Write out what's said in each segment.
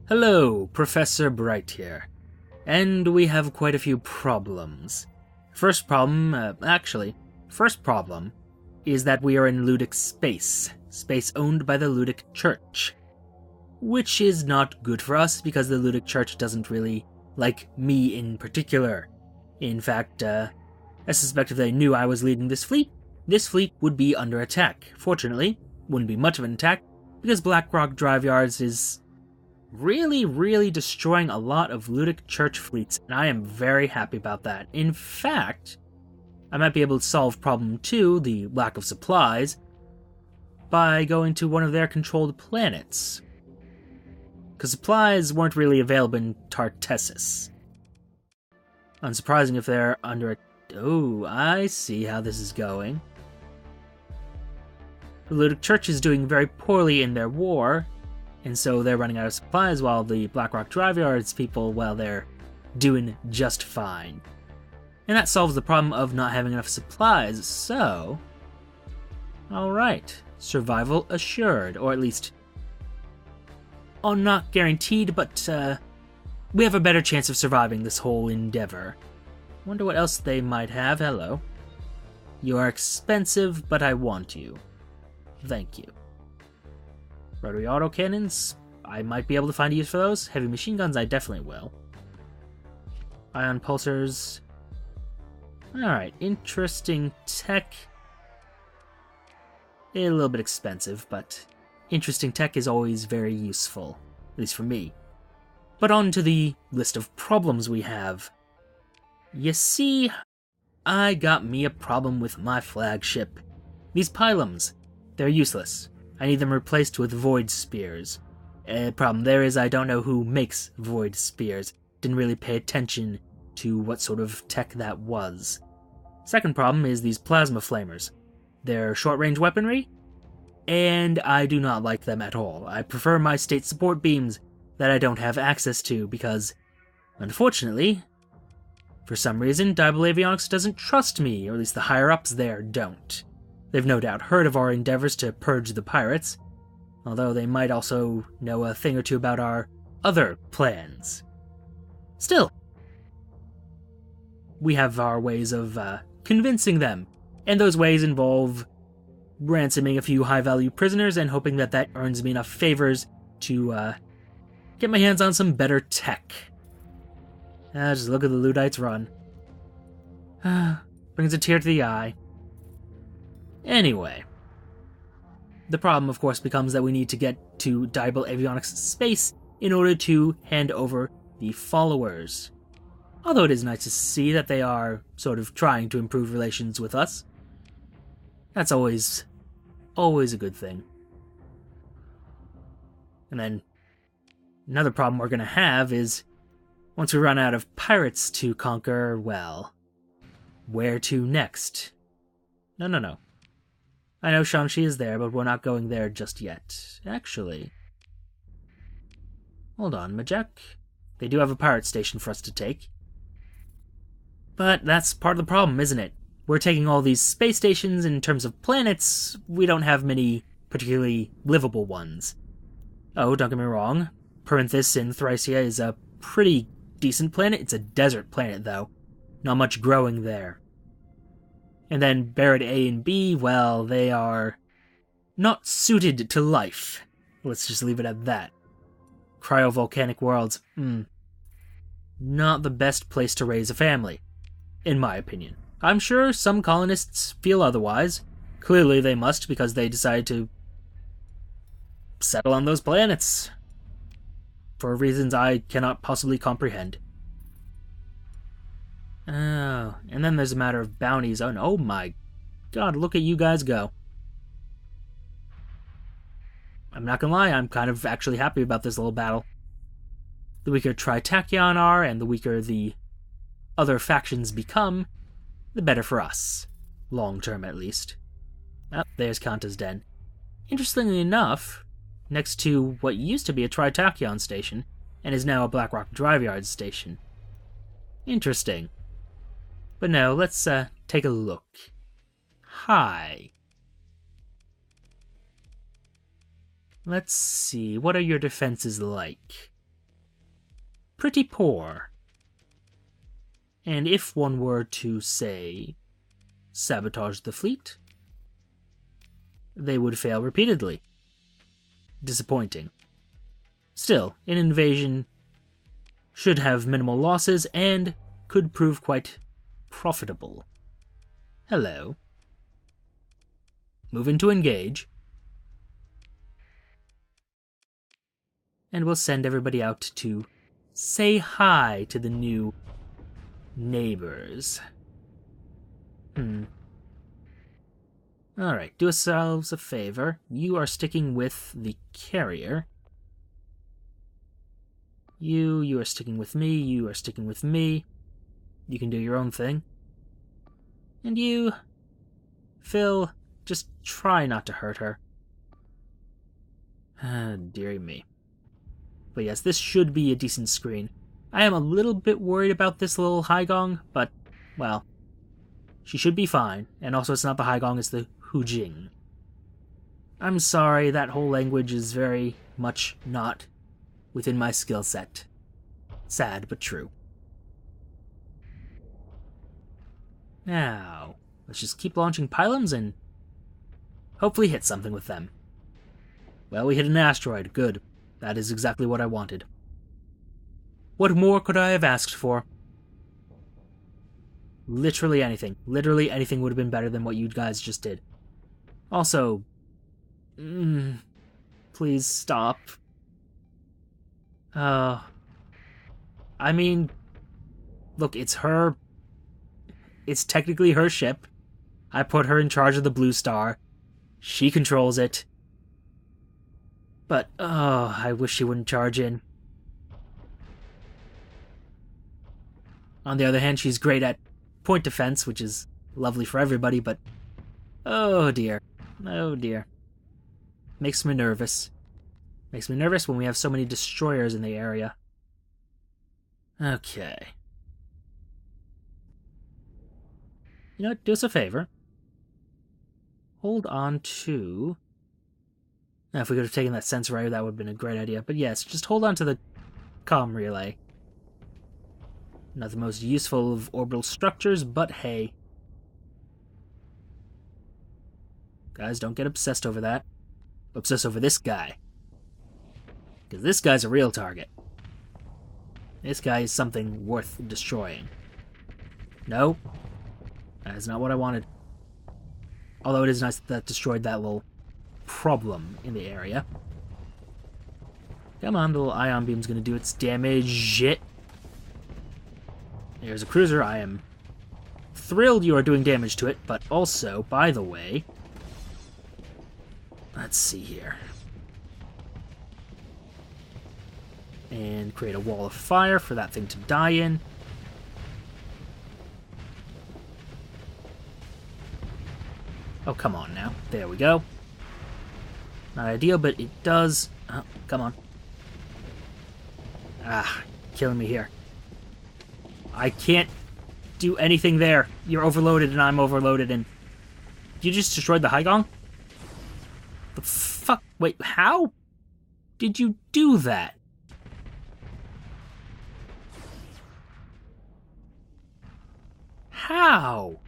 Hello, Professor Bright here. And we have quite a few problems. First problem is that we are in Ludic space owned by the Ludic Church. Which is not good for us because the Ludic Church doesn't really like me in particular. In fact, I suspect if they knew I was leading this fleet would be under attack. Fortunately, wouldn't be much of an attack because Blackrock Driveyards is really destroying a lot of Ludic Church fleets, and I am very happy about that. In fact, I might be able to solve problem 2, the lack of supplies, by going to one of their controlled planets. Because supplies weren't really available in Tartessus. Unsurprising if they're under a... Oh, I see how this is going. The Ludic Church is doing very poorly in their war, and so they're running out of supplies while the Blackrock Driveyards people, well, they're doing just fine. And that solves the problem of not having enough supplies, so... Alright, survival assured, or at least... Oh, not guaranteed, but we have a better chance of surviving this whole endeavor. Wonder what else they might have. Hello. You are expensive, but I want you. Thank you. Rotary autocannons, I might be able to find a use for those. Heavy machine guns, I definitely will. Ion pulsars. Alright, interesting tech. A little bit expensive, but interesting tech is always very useful. At least for me. But on to the list of problems we have. You see, I got me a problem with my flagship. These pylons, they're useless. I need them replaced with void spears. Problem there is I don't know who makes void spears. Didn't really pay attention to what sort of tech that was. Second problem is these plasma flamers. They're short-range weaponry, and I do not like them at all. I prefer my state support beams that I don't have access to because, unfortunately, for some reason, Diable Avionics doesn't trust me, or at least the higher-ups there don't. They've no doubt heard of our endeavors to purge the pirates, although they might also know a thing or two about our other plans. Still, we have our ways of convincing them, and those ways involve ransoming a few high-value prisoners and hoping that that earns me enough favors to get my hands on some better tech. Just look at the Luddites run. Brings a tear to the eye. Anyway, the problem, of course, becomes that we need to get to Diable Avionics space in order to hand over the followers. Although it is nice to see that they are sort of trying to improve relations with us. That's always a good thing. And then, another problem we're going to have is, once we run out of pirates to conquer, well, where to next? No. I know Shang-Chi is there, but we're not going there just yet. Actually. Hold on, Majek. They do have a pirate station for us to take. But that's part of the problem, isn't it? We're taking all these space stations in terms of planets. We don't have many particularly livable ones. Oh, don't get me wrong. Perinthus in Thracia is a pretty decent planet. It's a desert planet, though. Not much growing there. And then Barrett A and B, well, they are not suited to life. Let's just leave it at that. Cryovolcanic worlds, not the best place to raise a family, in my opinion. I'm sure some colonists feel otherwise. Clearly they must, because they decided to settle on those planets. For reasons I cannot possibly comprehend. Oh, and then there's a matter of bounties. Oh my god, look at you guys go. I'm not gonna lie, I'm kind of actually happy about this little battle. The weaker Tritachyon are, and the weaker the other factions become, the better for us. Long term, at least. Oh, there's Kanta's Den. Interestingly enough, next to what used to be a Tritachyon station, and is now a Blackrock Driveyards station. Interesting. But no, let's take a look. Hi. Let's see, what are your defenses like? pretty poor. And if one were to, say, sabotage the fleet, they would fail repeatedly. Disappointing. Still, an invasion should have minimal losses and could prove quite profitable. Hello. Move into engage. And we'll send everybody out to say hi to the new neighbors. Alright, do ourselves a favor. You are sticking with the carrier. You are sticking with me, you are sticking with me. You can do your own thing. And you, Phil, just try not to hurt her. Dearie me. But yes, this should be a decent screen. I am a little bit worried about this little Haigong, but, well, she should be fine. And also, it's not the Haigong, it's the Hujing. I'm sorry, that whole language is very much not within my skill set. Sad, but true. Now, let's just keep launching pylons and hopefully hit something with them. Well, we hit an asteroid. Good. That is exactly what I wanted. What more could I have asked for? Literally anything. Literally anything would have been better than what you guys just did. Also, please stop. I mean, look, it's her. It's technically her ship. I put her in charge of the Blue Star. She controls it. But, I wish she wouldn't charge in. On the other hand, she's great at point defense, which is lovely for everybody, but oh dear. Oh dear. Makes me nervous. Makes me nervous when we have so many destroyers in the area. Okay. You know what? Do us a favor. Hold on to... Now, if we could have taken that sensor array, that would have been a great idea. But yes, just hold on to the comm relay. Not the most useful of orbital structures, but hey. Guys, don't get obsessed over that. Obsessed over this guy. Because this guy's a real target. This guy is something worth destroying. No. That is not what I wanted. Although it is nice that that destroyed that little problem in the area. Come on, the little ion beam's gonna do its damage. There's a cruiser. I am thrilled you are doing damage to it, but also, by the way, let's see here. And create a wall of fire for that thing to die in. Oh, come on now. There we go. Not ideal, but it does... Oh, come on. Ah, killing me here. I can't do anything there. You're overloaded and I'm overloaded and... You just destroyed the Haigong? The fuck? Wait, how did you do that? How?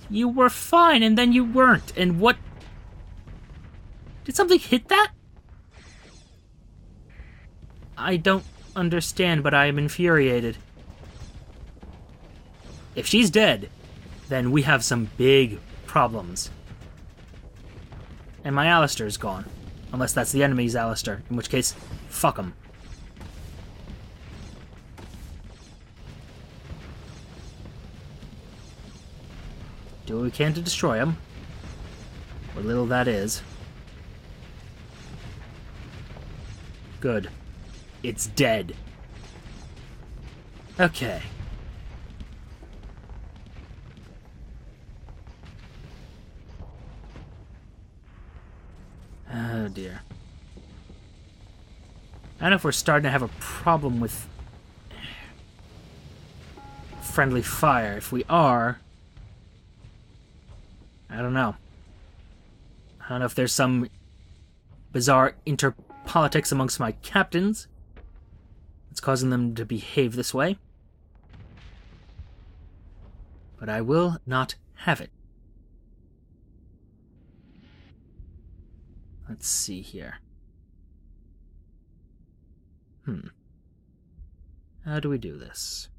You were fine, and then you weren't. And what? Did something hit that? I don't understand, but I am infuriated. If she's dead, then we have some big problems. And my Alistair's gone. Unless that's the enemy's Alistair, in which case, fuck him. Do what we can to destroy him. What little that is. Good. It's dead. Okay. Oh dear. I don't know if we're starting to have a problem with friendly fire. If we are, I don't know. I don't know if there's some bizarre interpolitics amongst my captains. It's causing them to behave this way. But I will not have it. Let's see here. How do we do this?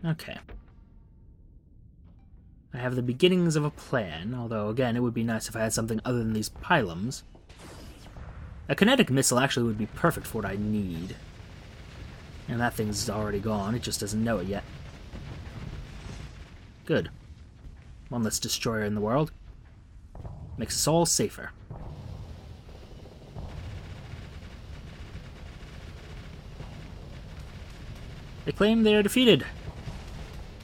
Okay. I have the beginnings of a plan, although again it would be nice if I had something other than these pylons. A kinetic missile actually would be perfect for what I need. And that thing's already gone, it just doesn't know it yet. Good. One less destroyer in the world. Makes us all safer. They claim they are defeated.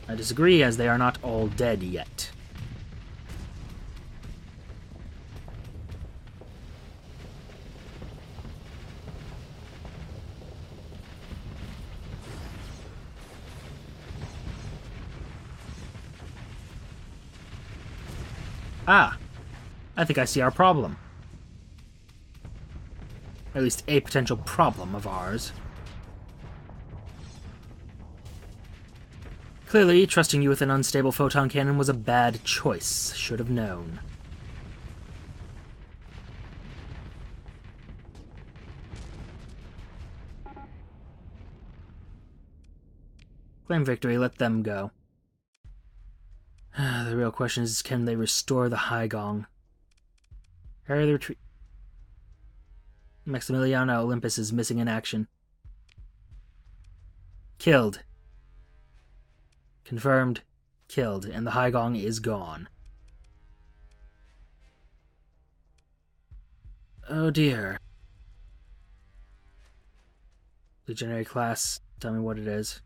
I disagree, as they are not all dead yet. Ah, I think I see our problem. Or at least a potential problem of ours. Clearly, trusting you with an unstable photon cannon was a bad choice. Should have known. Claim victory, let them go. The real question is, can they restore the High Gong? Harry the retreat. Maximiliano Olympus is missing in action. Killed. Confirmed. Killed. And the High Gong is gone. Oh dear. Legionary class. Tell me what it is.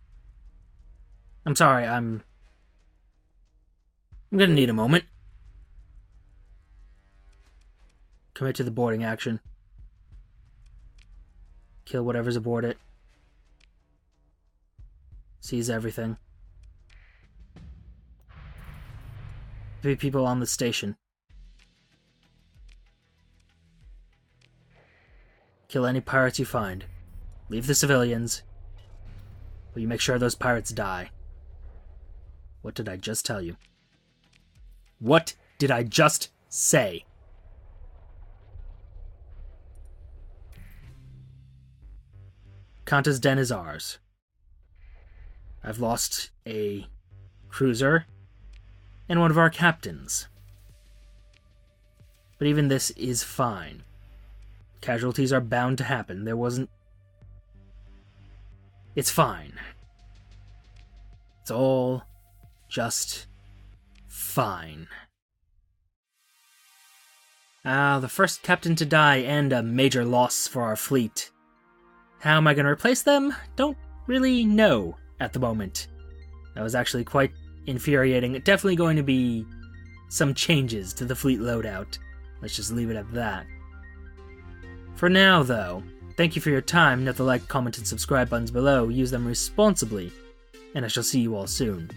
I'm sorry, I'm gonna need a moment. Commit to the boarding action. Kill whatever's aboard it. Seize everything. 3 people on the station. Kill any pirates you find. Leave the civilians. But you make sure those pirates die. What did I just tell you? What did I just say? Kanta's den is ours. I've lost a cruiser and one of our captains. But even this is fine. Casualties are bound to happen. There wasn't... It's fine. It's all just fine. The first captain to die and a major loss for our fleet. How am I going to replace them? Don't really know at the moment. That was actually quite infuriating. Definitely going to be some changes to the fleet loadout. Let's just leave it at that. For now, though, thank you for your time. Note the like, comment, and subscribe buttons below. Use them responsibly, and I shall see you all soon.